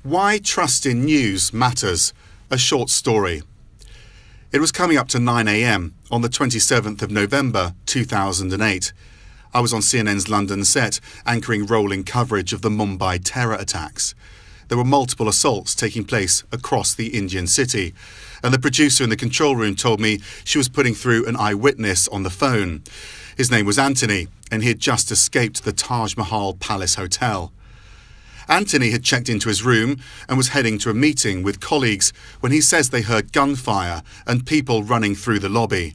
Why trust in news matters. A short story. It was coming up to 9 a.m. on the 27th of November 2008. I was on CNN's London set, anchoring rolling coverage of the Mumbai terror attacks. There were multiple assaults taking place across the Indian city, and the producer in the control room told me she was putting through an eyewitness on the phone. His name was Anthony, and he had just escaped the Taj Mahal Palace Hotel. Anthony had checked into his room and was heading to a meeting with colleagues when he says they heard gunfire and people running through the lobby.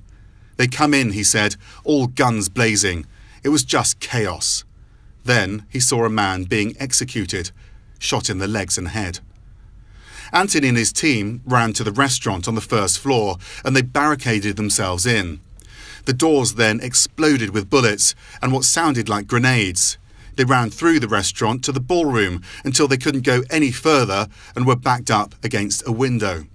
They come in, he said, all guns blazing. It was just chaos. Then he saw a man being executed, shot in the legs and head. Anthony and his team ran to the restaurant on the first floor and they barricaded themselves in. The doors then exploded with bullets and what sounded like grenades. They ran through the restaurant to the ballroom until they couldn't go any further and were backed up against a window.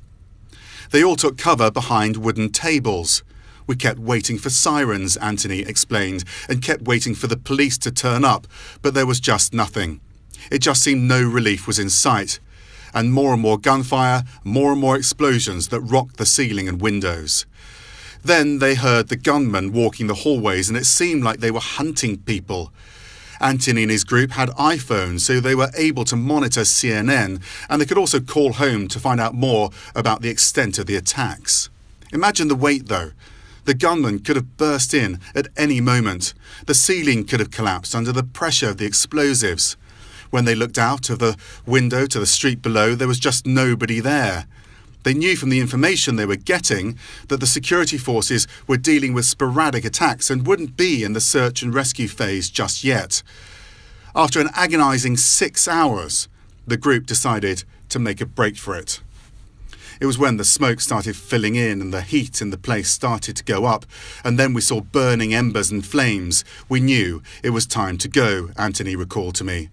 They all took cover behind wooden tables. We kept waiting for sirens, Anthony explained, and kept waiting for the police to turn up, but there was just nothing. It just seemed no relief was in sight. And more gunfire, more and more explosions that rocked the ceiling and windows. Then they heard the gunmen walking the hallways and it seemed like they were hunting people. Anthony and his group had iPhones, so they were able to monitor CNN, and they could also call home to find out more about the extent of the attacks. Imagine the wait, though. The gunmen could have burst in at any moment. The ceiling could have collapsed under the pressure of the explosives. When they looked out of the window to the street below, there was just nobody there. They knew from the information they were getting that the security forces were dealing with sporadic attacks and wouldn't be in the search and rescue phase just yet. After an agonising 6 hours, the group decided to make a break for it. It was when the smoke started filling in and the heat in the place started to go up, and then we saw burning embers and flames. We knew it was time to go, Anthony recalled to me.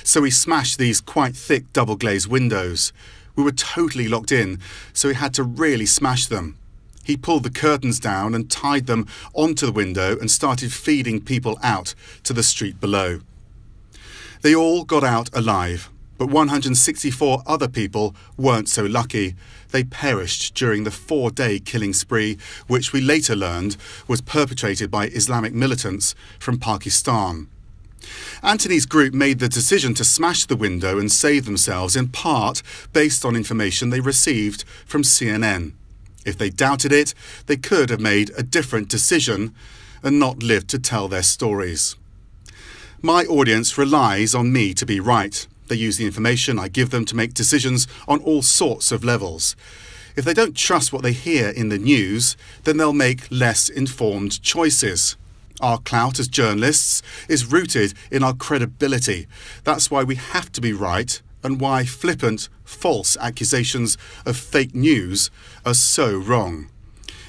So we smashed these quite thick double-glazed windows. We were totally locked in, so we had to really smash them. He pulled the curtains down and tied them onto the window and started feeding people out to the street below. They all got out alive, but 164 other people weren't so lucky. They perished during the 4-day killing spree, which we later learned was perpetrated by Islamic militants from Pakistan. Anthony's group made the decision to smash the window and save themselves in part based on information they received from CNN. If they doubted it, they could have made a different decision and not lived to tell their stories. My audience relies on me to be right. They use the information I give them to make decisions on all sorts of levels. If they don't trust what they hear in the news, then they'll make less informed choices. Our clout as journalists is rooted in our credibility. That's why we have to be right and why flippant, false accusations of fake news are so wrong.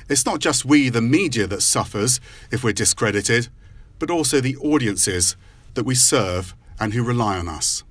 It's not just we, the media, that suffers if we're discredited, but also the audiences that we serve and who rely on us.